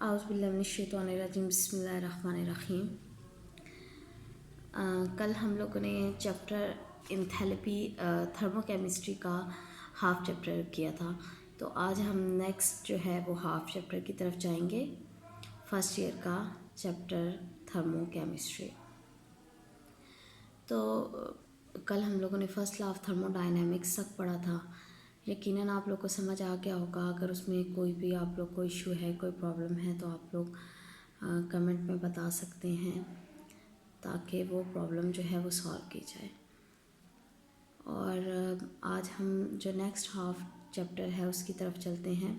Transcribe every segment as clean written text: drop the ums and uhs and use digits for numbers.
औज़ुबिल्लाहिमिनश्शैतानिर्रजीम बिस्मिल्लाहिर्रहमानिर्रहीम। कल हम लोगों ने चैप्टर इंथैल्पी थर्मोकेमिस्ट्री का हाफ चैप्टर किया था, तो आज हम नेक्स्ट जो है वो हाफ चैप्टर की तरफ जाएंगे, फर्स्ट ईयर का चैप्टर थर्मोकेमिस्ट्री। तो कल हम लोगों ने फर्स्ट लॉ ऑफ थर्मोडायनेमिक्स तक पढ़ा था। यकीनन आप लोग को समझ आ गया होगा। अगर उसमें कोई भी आप लोग को इशू है, कोई प्रॉब्लम है, तो आप लोग कमेंट में बता सकते हैं ताकि वो प्रॉब्लम जो है वो सॉल्व की जाए। और आज हम जो नेक्स्ट हाफ चैप्टर है उसकी तरफ चलते हैं।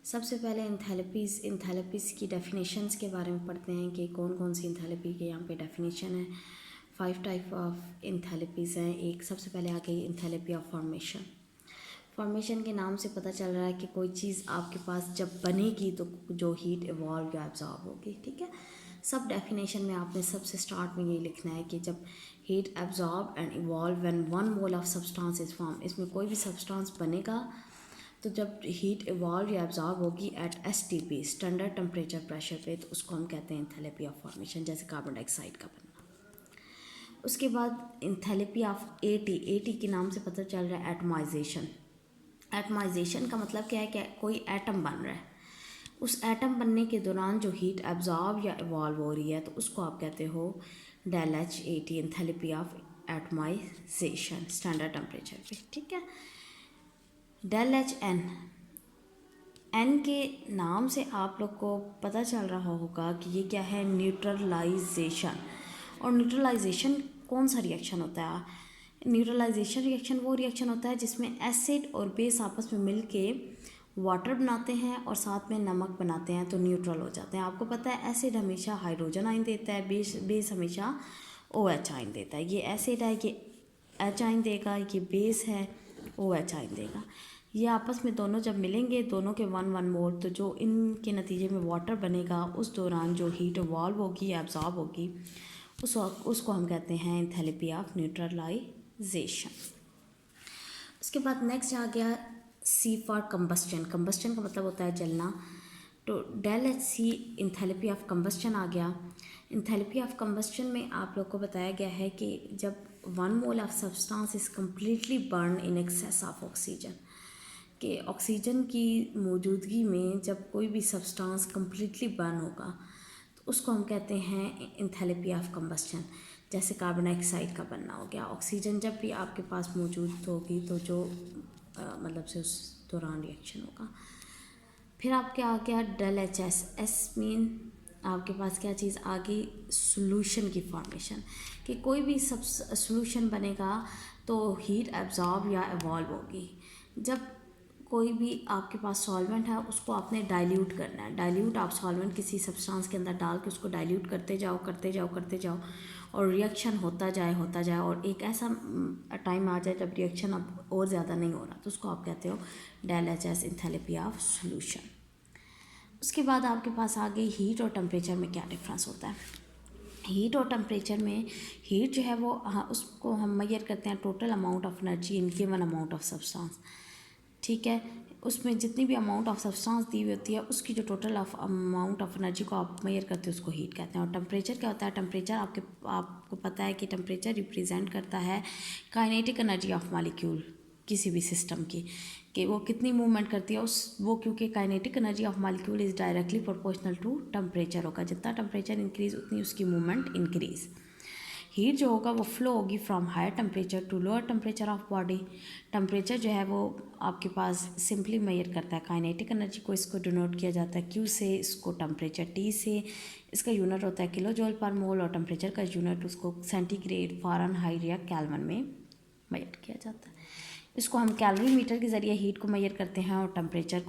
सबसे पहले इंथैल्पीज़ की डेफिनेशंस के बारे में पढ़ते हैं कि कौन कौन सी इंथैल्पी के यहाँ पे डेफिनेशन है। 5 टाइप ऑफ इंथैल्पीज़ हैं। एक सबसे पहले आ गई इंथैल्पी ऑफ फॉर्मेशन के नाम से पता चल रहा है कि कोई चीज़ आपके पास जब बनेगी तो जो हीट इवॉल्व या एब्जॉर्ब होगी। ठीक है, सब डेफिनेशन में आपने सबसे स्टार्ट में ये लिखना है कि जब heat absorb and evolve when 1 mole of substance is form. इसमें कोई भी सब्सटेंस बनेगा तो जब हीट इवॉल्व या एब्जॉर्ब होगी at STP standard temperature pressure पे, तो उसको हम कहते हैं इंथैल्पी ऑफ फॉर्मेशन, जैसे कार्बन डाइऑक्साइड का बनना। उसके बाद इंथैल्पी ऑफ AT के नाम से पता चल रहा है एटमाइजेशन। एटमाइजेशन का मतलब क्या है कि कोई एटम बन रहा है, उस एटम बनने के दौरान जो हीट एब्जॉर्ब या इवॉल्व हो रही है तो उसको आप कहते हो ΔHAT, enthalpy of atomization standard temperature पे। ठीक है, ΔHN, एन के नाम से आप लोग को पता चल रहा होगा कि ये क्या है, न्यूट्रलाइजेशन। और न्यूट्रलाइजेशन कौन सा रिएक्शन होता है? न्यूट्रलाइजेशन रिएक्शन वो रिएक्शन होता है जिसमें एसिड और बेस आपस में मिल के वाटर बनाते हैं और साथ में नमक बनाते हैं तो न्यूट्रल हो जाते हैं। आपको पता है एसिड हमेशा हाइड्रोजन आयन देता है, बेस हमेशा OH आयन देता है। ये एसिड है, ये H आयन देगा, ये बेस है, OH आयन देगा। ये आपस में दोनों जब मिलेंगे, दोनों के 1 मोल, तो जो इनके नतीजे में वाटर बनेगा उस दौरान जो हीट इवॉल्व होगी या एब्जॉर्ब होगी उसको हम कहते हैं इंथैल्पी ऑफ न्यूट्रलाइजेशन। उसके बाद नेक्स्ट आ गया C फॉर कंबस्टन। कंबस्टन का मतलब होता है जलना, तो ΔHC इंथैल्पी ऑफ कंबस्टन आ गया। इंथैल्पी ऑफ कंबस्टन में आप लोग को बताया गया है कि जब 1 mole of substance is completely burn in excess of oxygen, कि ऑक्सीजन की मौजूदगी में जब कोई भी सब्सटेंस कम्प्लीटली बर्न होगा तो उसको हम कहते हैं इंथैल्पी ऑफ कंबस्टन। जैसे कार्बन डाइऑक्साइड का बनना हो गया, ऑक्सीजन जब भी आपके पास मौजूद होगी तो जो मतलब से उस दौरान रिएक्शन होगा। फिर आपके आ गया ΔHS। एस मीन आपके पास क्या चीज़ आ गई, सोल्यूशन की फॉर्मेशन, कि कोई भी सब सोल्यूशन बनेगा तो हीट एब्जॉर्ब या इवॉल्व होगी। जब कोई भी आपके पास सॉल्वेंट है उसको आपने डाइल्यूट करना है। डाइल्यूट आप सॉल्वेंट किसी सब्सटेंस के अंदर डाल के उसको डाइल्यूट करते जाओ और रिएक्शन होता जाए और एक ऐसा टाइम आ जाए जब रिएक्शन अब और ज़्यादा नहीं हो रहा तो उसको आप कहते हो ΔHS, इंथैल्पी ऑफ सॉल्यूशन। उसके बाद आपके पास आ गई हीट और टेम्परेचर में क्या डिफरेंस होता है। हीट और टेम्परेचर में हीट जो है वो उसको हम मेजर करते हैं total amount of energy in given amount of substance. ठीक है, उसमें जितनी भी अमाउंट ऑफ सब्सटेंस दी हुई होती है उसकी जो total of amount of energy को आप मेजर करते हो उसको हीट कहते हैं। और टेम्परेचर क्या होता है, टेम्परेचर आपको पता है कि टेम्परेचर रिप्रेजेंट करता है काइनेटिक एनर्जी ऑफ मॉलिक्यूल किसी भी सिस्टम की, कि वो कितनी मूवमेंट करती है क्योंकि kinetic energy of molecule is directly proportional to temperature होगा। जितना टेम्परेचर इंक्रीज़ उतनी उसकी मूवमेंट इंक्रीज़। हीट जो होगा वो फ्लो होगी from higher temperature to lower temperature of body. Temperature जो है वो आपके पास सिंपली मेजर करता है काइनेटिक एनर्जी को, इसको डिनोट किया जाता है Q से, इसको टेम्परेचर T से, इसका यूनिट होता है किलो जूल पर मोल, और टेम्परेचर का यूनिट उसको सेंटीग्रेड, फ़ारेनहाइट या केल्विन में मेजर किया जाता है। इसको हम कैलोरीमीटर के ज़रिए हीट को मेजर करते हैं और टेम्परेचर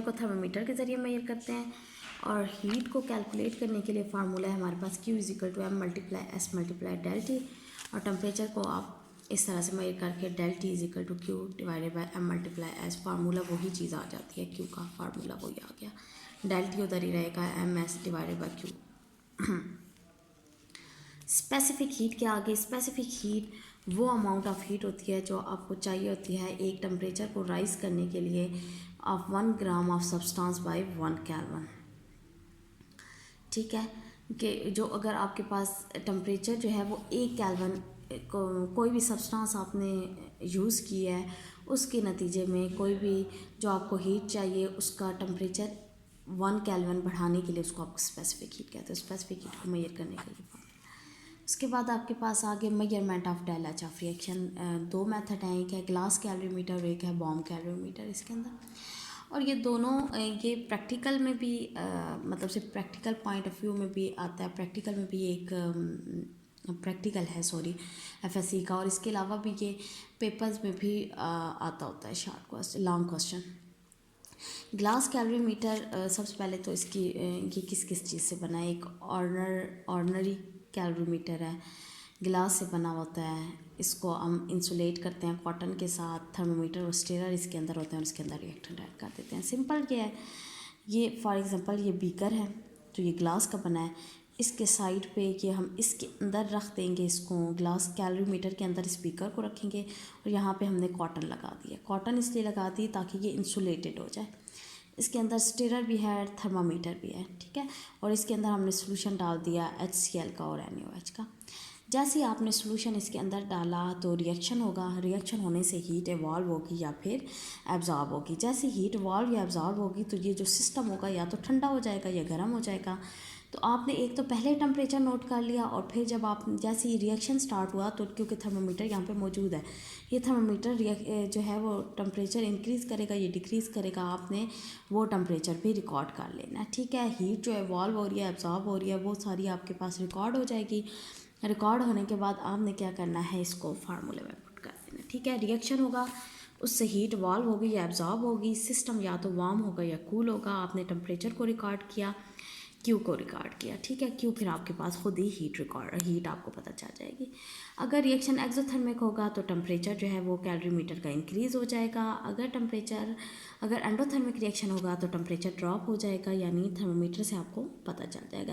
को थर्मामीटर के ज़रिए मेजर करते हैं। और हीट को कैलकुलेट करने के लिए फार्मूला है हमारे पास Q = M × S × ΔT, और टेम्परेचर को आप इस तरह से मेजर करके ΔT = Q / M × S। Formula वही चीज़ आ जाती है, Q का फार्मूला वही आ गया, ΔT उधर ही रहेगा, MS / Q। स्पेसिफिक हीट क्या आ गई, स्पेसिफिक हीट वो अमाउंट ऑफ हीट होती है जो आपको चाहिए होती है एक टेम्परेचर को राइज़ करने के लिए of 1 gram of substance by 1 kelvin. ठीक है, कि जो अगर आपके पास टेम्परेचर जो है वो 1 केल्विन कोई भी सब्सटेंस आपने यूज़ की है, उसके नतीजे में कोई भी जो आपको हीट चाहिए उसका टेम्परेचर 1 केल्विन बढ़ाने के लिए उसको आपको स्पेसिफिक हीट कहते हैं। स्पेसिफिक हीट को मेजर करने के लिए उसके बाद आपके पास आगे measurement of del H of reaction. 2 method हैं, एक है ग्लास कैलोरीमीटर और एक है बॉम्ब कैलोरीमीटर इसके अंदर। और ये दोनों ये प्रैक्टिकल में भी मतलब सिर्फ प्रैक्टिकल पॉइंट ऑफ व्यू में भी आता है, प्रैक्टिकल में भी एक प्रैक्टिकल है सॉरी एफएससी का, और इसके अलावा भी ये पेपर्स में भी आता होता है short question long question. Glass calorimeter सबसे पहले तो इसकी ये किस किस चीज़ से बना है। एक ऑर्डनरी कैलोरीमीटर है, ग्लास से बना होता है, इसको हम इंसुलेट करते हैं कॉटन के साथ, थर्मोमीटर और स्टेरर इसके अंदर होते हैं और इसके अंदर रिएक्टेंट ऐड कर देते हैं। सिंपल क्या है, ये फॉर एग्जांपल ये बीकर है जो ये ग्लास का बना है, इसके साइड पे ये हम इसके अंदर रख देंगे, इसको ग्लास कैलोरीमीटर के अंदर स्पीकर को रखेंगे और यहाँ पे हमने कॉटन लगा दिया। कॉटन इसलिए लगा दी ताकि ये इंसुलेटेड हो जाए। इसके अंदर स्टेरर भी है, थर्मामीटर भी है, ठीक है। और इसके अंदर हमने सोल्यूशन डाल दिया HCl का और NaOH का। जैसे ही आपने सोल्यूशन इसके अंदर डाला तो रिएक्शन होगा, रिएक्शन होने से हीट इवॉल्व होगी या फिर एब्जॉर्ब होगी। जैसे हीट इवॉल्व या एब्जॉर्ब होगी तो ये जो सिस्टम होगा या तो ठंडा हो जाएगा या गर्म हो जाएगा। तो आपने एक तो पहले टेम्परेचर नोट कर लिया और फिर जब आप जैसे ही रिएक्शन स्टार्ट हुआ तो क्योंकि थर्मोमीटर यहाँ पे मौजूद है, ये थर्मोमीटर जो है वो टेम्परेचर इंक्रीज़ करेगा, ये डिक्रीज़ करेगा, आपने वो टेम्परेचर भी रिकॉर्ड कर लेना है, ठीक है। हीट जो इवॉल्व हो रही है, एब्जॉर्ब हो रही है, वो सारी आपके पास रिकॉर्ड हो जाएगी। रिकॉर्ड होने के बाद आपने क्या करना है, इसको फार्मूले में पुट कर देना, ठीक है। रिएक्शन होगा, उससे हीट इवॉल्व होगी या एब्जॉर्ब होगी, सिस्टम या तो वार्म होगा या कूल होगा। आपने टेम्परेचर को रिकॉर्ड किया, क्यू को रिकॉर्ड किया, ठीक है। क्यू फिर आपके पास खुद ही हीट आपको पता चल जाएगी। अगर रिएक्शन एक्सोथर्मिक होगा तो टेम्परेचर जो है वो कैलोरीमीटर का इंक्रीज़ हो जाएगा। अगर एंडोथर्मिक रिएक्शन होगा तो टेम्परेचर ड्रॉप हो जाएगा, यानी थर्मोमीटर से आपको पता चल जाएगा।